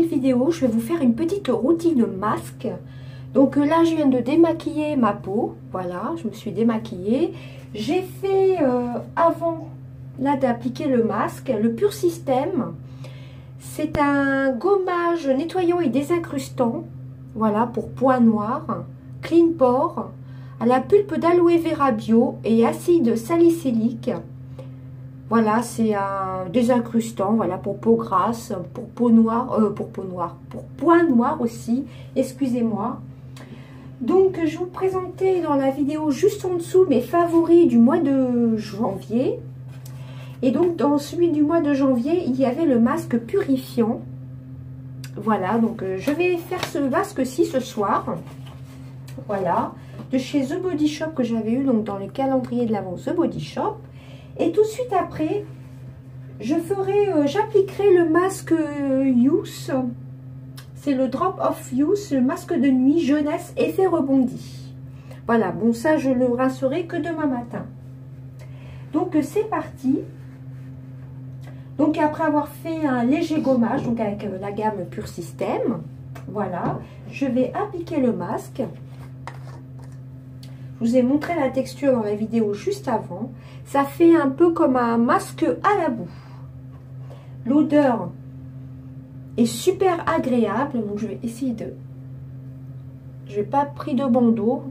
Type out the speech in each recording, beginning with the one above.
nouvelle vidéo, je vais vous faire une petite routine masque. Donc là, je viens de démaquiller ma peau. Voilà, je me suis démaquillée. J'ai fait, avant là d'appliquer le masque, le Pur System. C'est un gommage nettoyant et désincrustant. Voilà, pour points noirs, clean pore, à la pulpe d'aloe vera bio et acide salicylique. Voilà, c'est un désincrustant, voilà, pour peau grasse, pour peau noire, pour points noirs aussi, excusez-moi. Donc, je vous présentais dans la vidéo juste en dessous mes favoris du mois de janvier. Et donc, dans celui du mois de janvier, il y avait le masque purifiant. Voilà, donc je vais faire ce masque-ci ce soir. Voilà, de chez The Body Shop que j'avais eu donc dans le calendrier de l'Avent The Body Shop. Et tout de suite après, j'appliquerai le masque Youth. C'est le Drop of Youth, le masque de nuit jeunesse effet rebondi. Voilà, bon ça je le rincerai que demain matin. Donc c'est parti. Donc après avoir fait un léger gommage, donc avec la gamme Pur System, voilà, je vais appliquer le masque. Je vous ai montré la texture dans la vidéo juste avant. Ça fait un peu comme un masque à la boue. L'odeur est super agréable. Donc je vais essayer de... Je n'ai pas pris de bandeau.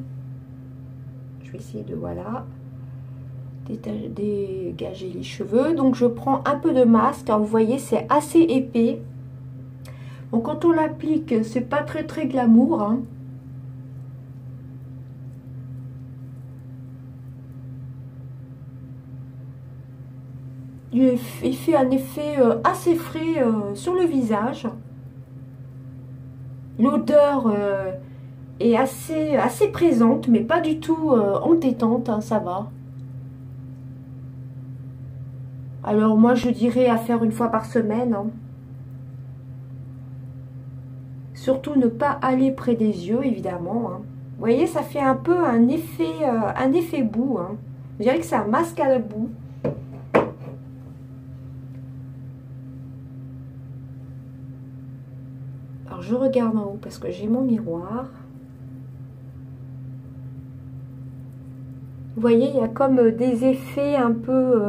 Je vais essayer de, voilà, dégager les cheveux. Donc je prends un peu de masque. Alors, vous voyez, c'est assez épais. Donc quand on l'applique, c'est pas très glamour, hein. Il fait un effet assez frais sur le visage. L'odeur est assez présente, mais pas du tout entêtante, hein, ça va. Alors moi, je dirais à faire une fois par semaine, hein. Surtout ne pas aller près des yeux, évidemment, hein. Vous voyez, ça fait un peu un effet boue, hein. Je dirais que c'est un masque à la boue. Alors, je regarde en haut parce que j'ai mon miroir. Vous voyez, il y a comme des effets un peu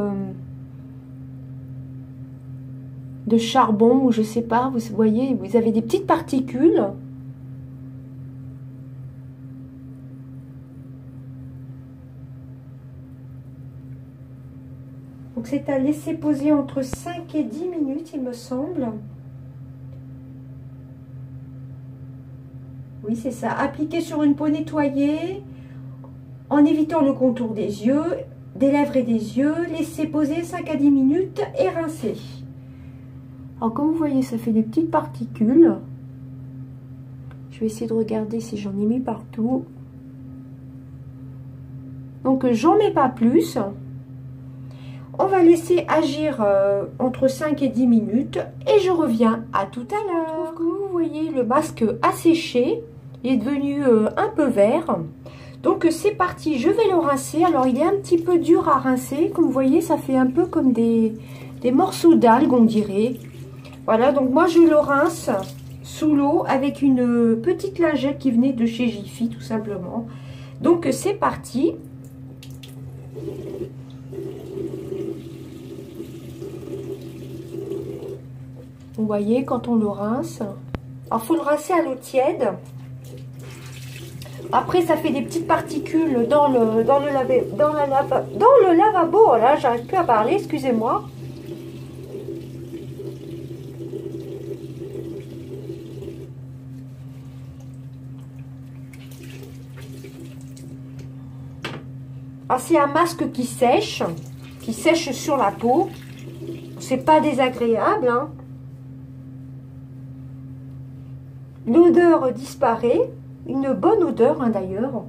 de charbon ou je sais pas. Vous voyez, vous avez des petites particules. Donc, c'est à laisser poser entre 5 et 10 minutes, il me semble. Oui, c'est ça. Appliquer sur une peau nettoyée, en évitant le contour des yeux, des lèvres et des yeux. Laisser poser 5 à 10 minutes et rincer. Alors, comme vous voyez, ça fait des petites particules. Je vais essayer de regarder si j'en ai mis partout. Donc, j'en mets pas plus. On va laisser agir entre 5 et 10 minutes. Et je reviens à tout à l'heure. Comme vous voyez, le masque a séché. Il est devenu un peu vert. Donc c'est parti, je vais le rincer. Alors il est un petit peu dur à rincer. Comme vous voyez, ça fait un peu comme des morceaux d'algues, on dirait. Voilà, donc moi je le rince sous l'eau avec une petite lingette qui venait de chez Jiffy, tout simplement. Donc c'est parti. Vous voyez, quand on le rince, alors il faut le rincer à l'eau tiède. Après, ça fait des petites particules dans le lavabo. Oh là, j'arrive plus à parler, excusez-moi. Alors, c'est un masque qui sèche sur la peau. C'est pas désagréable, hein. L'odeur disparaît. Une bonne odeur, hein, d'ailleurs.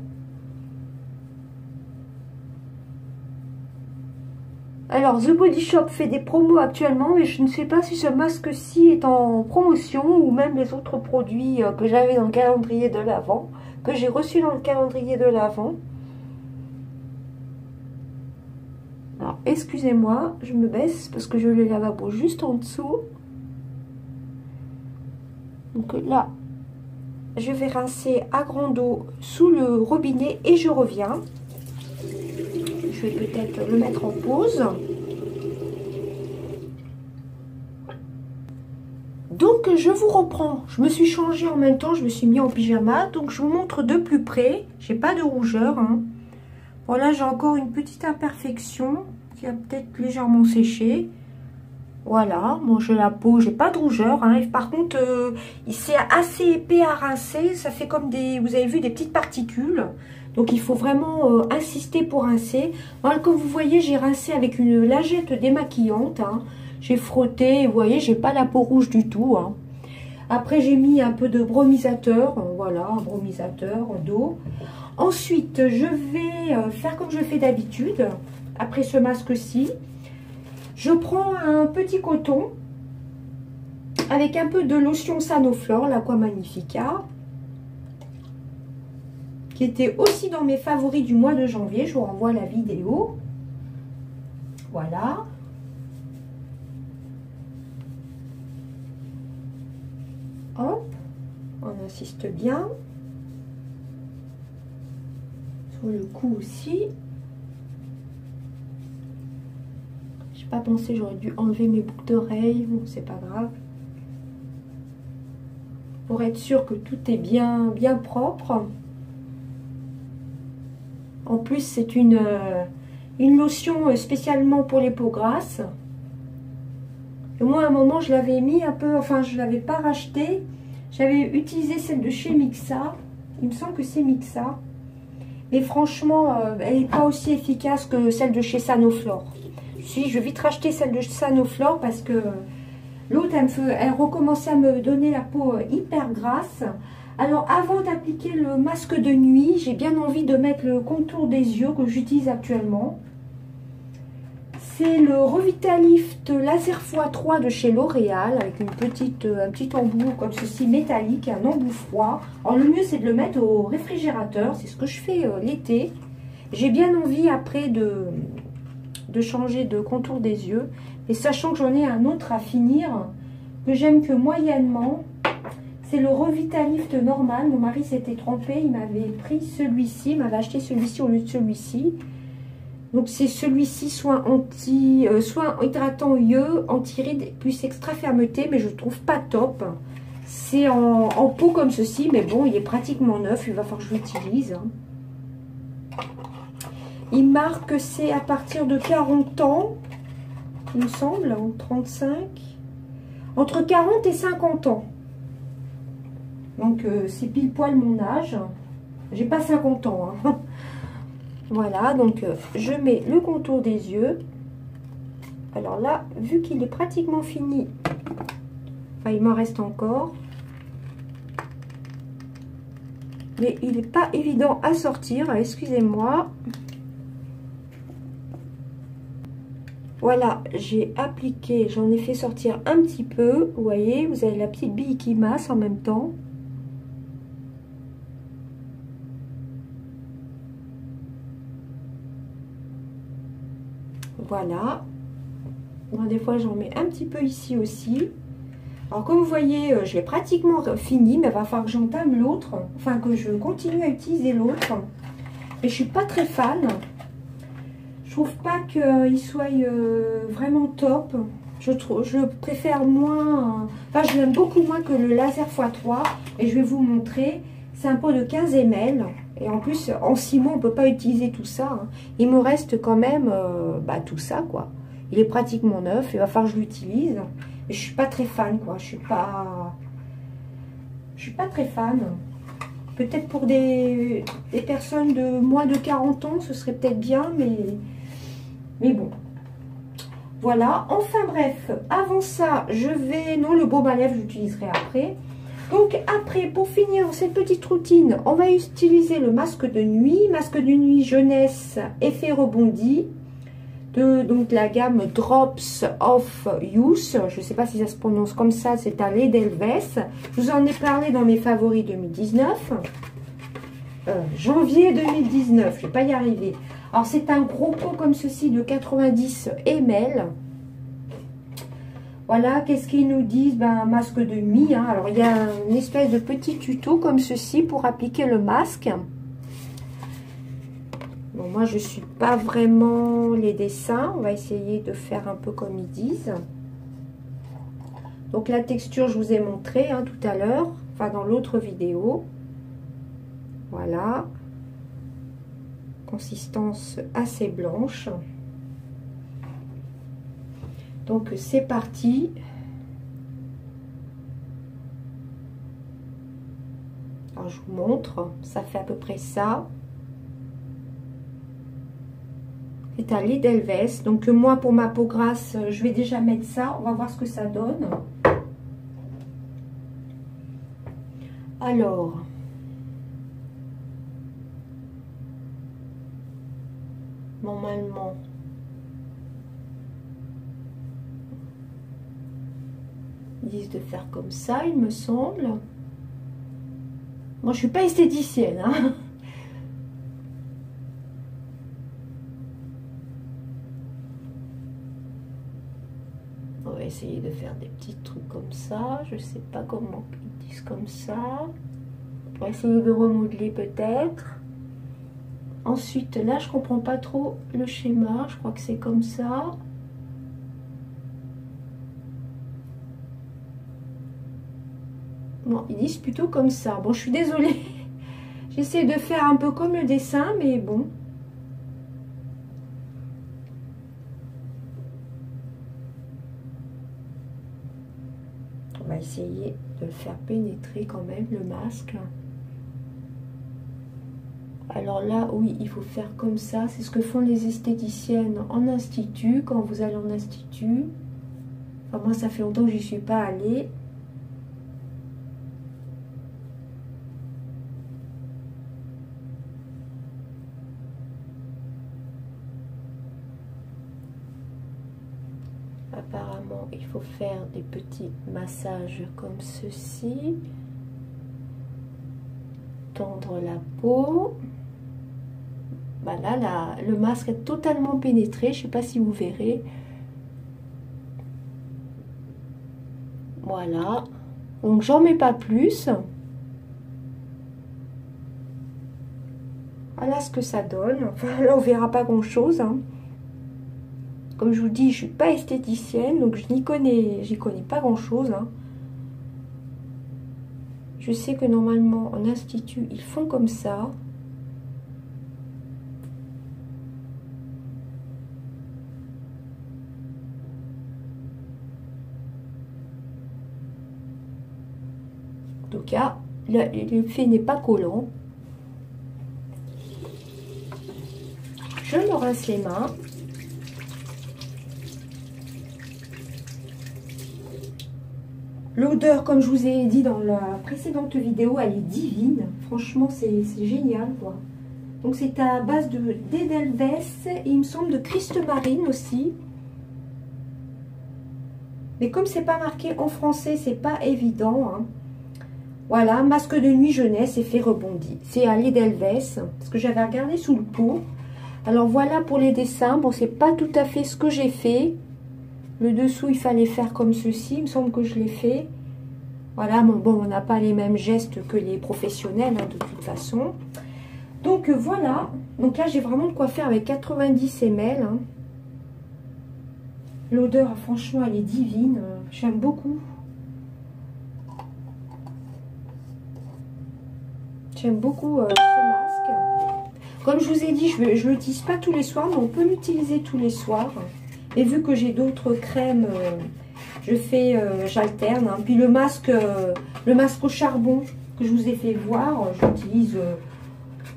Alors, The Body Shop fait des promos actuellement, mais je ne sais pas si ce masque-ci est en promotion ou même les autres produits que j'avais dans le calendrier de l'Avent, que j'ai reçu dans le calendrier de l'Avent. Alors, excusez-moi, je me baisse parce que je le lavabo juste en dessous. Donc là, je vais rincer à grande eau sous le robinet et je reviens. Je vais peut-être le mettre en pause. Donc je vous reprends. Je me suis changée en même temps, je me suis mis en pyjama. Donc je vous montre de plus près. J'ai pas de rougeur. Hein. Voilà, j'ai encore une petite imperfection qui a peut-être légèrement séché. Voilà, bon, j'ai la peau, j'ai pas de rougeur. Hein. Et par contre, c'est assez épais à rincer. Ça fait comme des, vous avez vu, des petites particules. Donc il faut vraiment insister pour rincer. Voilà, comme vous voyez, j'ai rincé avec une lingette démaquillante. Hein. J'ai frotté, vous voyez, j'ai pas la peau rouge du tout. Hein. Après, j'ai mis un peu de bromisateur. Voilà, un bromisateur d'eau. Ensuite, je vais faire comme je fais d'habitude. Après ce masque-ci, je prends un petit coton avec un peu de lotion Sanoflore, l'Aqua Magnifica, qui était aussi dans mes favoris du mois de janvier. Je vous renvoie la vidéo. Voilà. Hop, on insiste bien. Sur le cou aussi. J'ai pas pensé, j'aurais dû enlever mes boucles d'oreilles. Bon, c'est pas grave. Pour être sûr que tout est bien propre. En plus, c'est une lotion spécialement pour les peaux grasses. Et moi, à un moment, je l'avais mis un peu, enfin, je ne l'avais pas racheté. J'avais utilisé celle de chez Mixa. Il me semble que c'est Mixa. Mais franchement, elle n'est pas aussi efficace que celle de chez Sanoflore. Si, je vais vite racheter celle de Sanoflore parce que l'autre, elle recommençait à me donner la peau hyper grasse. Alors, avant d'appliquer le masque de nuit, j'ai bien envie de mettre le contour des yeux que j'utilise actuellement. C'est le Revitalift Laser x3 de chez L'Oréal avec un petit embout comme ceci métallique, un embout froid. Alors, le mieux, c'est de le mettre au réfrigérateur. C'est ce que je fais l'été. J'ai bien envie après de changer de contour des yeux. Et sachant que j'en ai un autre à finir, que j'aime que moyennement. C'est le Revitalift normal. Mon mari s'était trompé. Il m'avait pris celui-ci. Il m'avait acheté celui-ci au lieu de celui-ci. Donc, c'est celui-ci, soin hydratant yeux, anti-rides, plus extra fermeté. Mais je ne trouve pas top. C'est en peau comme ceci. Mais bon, il est pratiquement neuf. Il va falloir que je l'utilise. Il marque que c'est à partir de 40 ans. Il me semble. 35. Entre 40 et 50 ans. Donc, c'est pile poil mon âge. J'ai pas 50 ans. Hein. Voilà, donc je mets le contour des yeux. Alors là, vu qu'il est pratiquement fini, enfin, il m'en reste encore. Mais il n'est pas évident à sortir. Excusez-moi. Voilà, j'ai appliqué, j'en ai fait sortir un petit peu. Vous voyez, vous avez la petite bille qui masse en même temps. Voilà. Bon, des fois, j'en mets un petit peu ici aussi. Alors, comme vous voyez, je l'ai pratiquement fini, mais il va falloir que j'entame l'autre. Enfin, que je continue à utiliser l'autre. Et je suis pas très fan. Je trouve pas qu'il soit vraiment top. Je préfère moins... Enfin, je l'aime beaucoup moins que le Laser x3. Et je vais vous montrer. C'est un pot de 15 ml. Et en plus, en 6 mois, on ne peut pas utiliser tout ça. Hein. Il me reste quand même tout ça, quoi. Il est pratiquement neuf. Il va falloir que je l'utilise. Et je suis pas très fan, quoi. Je suis pas très fan. Peut-être pour des personnes de moins de 40 ans, ce serait peut-être bien, mais bon. Voilà. Enfin, bref. Avant ça, je vais... Non, le baume à lèvres, j'utiliserai après. Donc après, pour finir cette petite routine, on va utiliser le masque de nuit. Masque de nuit jeunesse, effet rebondi. Donc la gamme Drops of Youth. Je ne sais pas si ça se prononce comme ça, c'est à l'Edelweiss. Je vous en ai parlé dans mes favoris 2019. Janvier 2019, je ne vais pas y arriver. Alors c'est un gros pot comme ceci de 90 ml. Voilà, qu'est-ce qu'ils nous disent? Ben, un masque de nuit. Hein. Alors, il y a une espèce de petit tuto comme ceci pour appliquer le masque. Bon, moi, je ne suis pas vraiment les dessins. On va essayer de faire un peu comme ils disent. Donc, la texture, je vous ai montré hein, tout à l'heure. Enfin, dans l'autre vidéo. Voilà. Consistance assez blanche. Donc c'est parti. Alors je vous montre, ça fait à peu près ça. C'est à l'Edelweiss. Donc moi pour ma peau grasse, je vais déjà mettre ça. On va voir ce que ça donne. Alors. Normalement. Ils disent de faire comme ça, il me semble. Moi, je suis pas esthéticienne. Hein. On va essayer de faire des petits trucs comme ça. Je sais pas comment ils disent comme ça. On va essayer de remodeler peut-être. Ensuite, là, je comprends pas trop le schéma. Je crois que c'est comme ça. Non, ils disent plutôt comme ça. Bon, je suis désolée. J'essaie de faire un peu comme le dessin, mais bon. On va essayer de le faire pénétrer quand même, le masque. Alors là, oui, il faut faire comme ça. C'est ce que font les esthéticiennes en institut, quand vous allez en institut. Enfin, moi, ça fait longtemps que j'y suis pas allée. Apparemment, il faut faire des petits massages comme ceci. Tendre la peau. Voilà, là, le masque est totalement pénétré. Je ne sais pas si vous verrez. Voilà. Donc, j'en mets pas plus. Voilà ce que ça donne. Enfin, là, on verra pas grand-chose. Hein. Comme je vous dis, je suis pas esthéticienne, donc j'y connais pas grand-chose. Hein. Je sais que normalement, en institut, ils font comme ça. En tout cas, l'effet n'est pas collant. Je me rince les mains. L'odeur, comme je vous ai dit dans la précédente vidéo, elle est divine. Franchement, c'est génial, quoi. Donc, c'est à base d'Edelweiss et il me semble de Christ Marine aussi. Mais comme c'est pas marqué en français, c'est pas évident. Hein. Voilà, masque de nuit jeunesse, effet rebondi. C'est à l'Edelweiss, parce que j'avais regardé sous le pot. Alors, voilà pour les dessins. Bon, c'est pas tout à fait ce que j'ai fait. Le dessous, il fallait faire comme ceci. Il me semble que je l'ai fait. Voilà, bon, on n'a pas les mêmes gestes que les professionnels, hein, de toute façon. Donc, voilà. Donc là, j'ai vraiment de quoi faire avec 90 ml. Hein. L'odeur, franchement, elle est divine. J'aime beaucoup. J'aime beaucoup ce masque. Comme je vous ai dit, je ne l'utilise pas tous les soirs, mais on peut l'utiliser tous les soirs. Et vu que j'ai d'autres crèmes, j'alterne. Hein. Puis le masque au charbon que je vous ai fait voir, j'utilise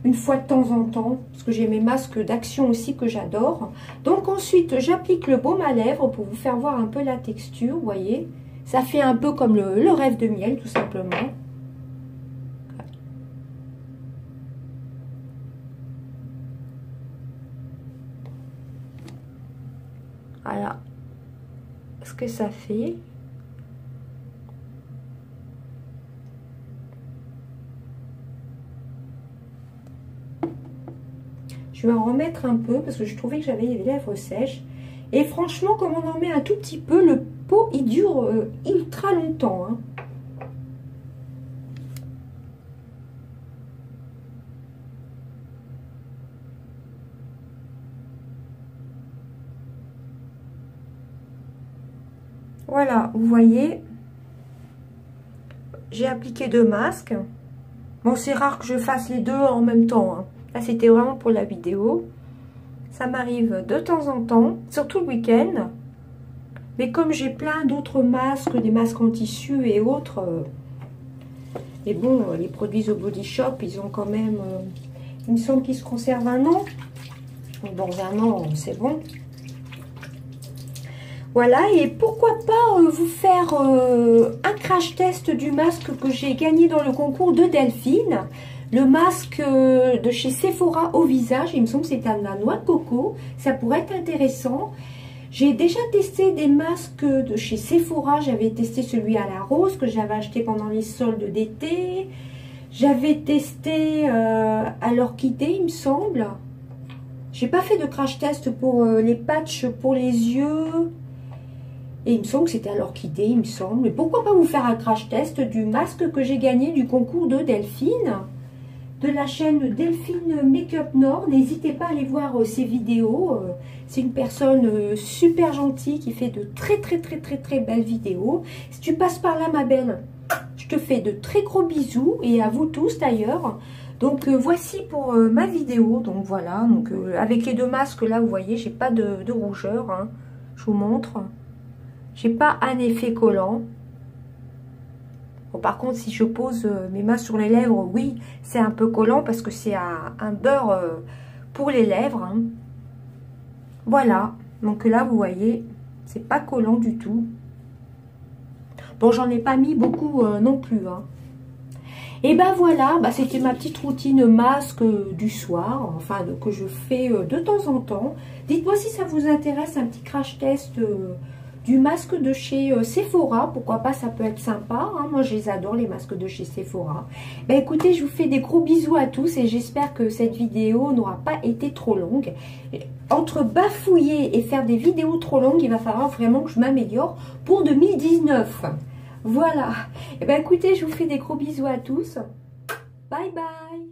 une fois de temps en temps. Parce que j'ai mes masques d'action aussi que j'adore. Donc ensuite, j'applique le baume à lèvres pour vous faire voir un peu la texture. Vous voyez, ça fait un peu comme le rêve de miel, tout simplement. Voilà ce que ça fait. Je vais en remettre un peu parce que je trouvais que j'avais les lèvres sèches. Et franchement, comme on en met un tout petit peu, pot, il dure ultra longtemps. Hein. Voilà, vous voyez, j'ai appliqué 2 masques. Bon, c'est rare que je fasse les deux en même temps. Hein. Là, c'était vraiment pour la vidéo. Ça m'arrive de temps en temps, surtout le week-end. Mais comme j'ai plein d'autres masques, des masques en tissu et autres, et bon, les produits au Body Shop, ils ont quand même, il me semble qu'ils se conservent 1 an. Donc, dans 1 an, c'est bon. Voilà, et pourquoi pas vous faire un crash test du masque que j'ai gagné dans le concours de Delphine. Le masque de chez Sephora au visage, il me semble que c'est à la noix de coco. Ça pourrait être intéressant. J'ai déjà testé des masques de chez Sephora. J'avais testé celui à la rose que j'avais acheté pendant les soldes d'été. J'avais testé à l'orchidée, il me semble. J'ai pas fait de crash test pour les patchs pour les yeux. Et il me semble que c'était à l'orchidée, il me semble. Mais pourquoi pas vous faire un crash test du masque que j'ai gagné du concours de Delphine, de la chaîne Delphine Make-up Nord. N'hésitez pas à aller voir ses vidéos. C'est une personne super gentille qui fait de très belles vidéos. Si tu passes par là, ma belle, je te fais de très gros bisous. Et à vous tous d'ailleurs. Donc voici pour ma vidéo. Donc voilà, donc, avec les 2 masques là, vous voyez, j'ai pas de rougeur. Hein. Je vous montre. J'ai pas un effet collant. Bon, par contre, si je pose mes mains sur les lèvres, oui, c'est un peu collant parce que c'est un beurre pour les lèvres. Hein. Voilà. Donc là, vous voyez, c'est pas collant du tout. Bon, j'en ai pas mis beaucoup non plus. Hein. Et ben voilà, bah, c'était ma petite routine masque du soir, enfin que je fais de temps en temps. Dites-moi si ça vous intéresse, un petit crash test du masque de chez Sephora, pourquoi pas, ça peut être sympa, hein. Moi je les adore les masques de chez Sephora. Ben écoutez, je vous fais des gros bisous à tous et j'espère que cette vidéo n'aura pas été trop longue. Entre bafouiller et faire des vidéos trop longues, il va falloir vraiment que je m'améliore pour 2019. Voilà, et ben écoutez, je vous fais des gros bisous à tous, bye bye.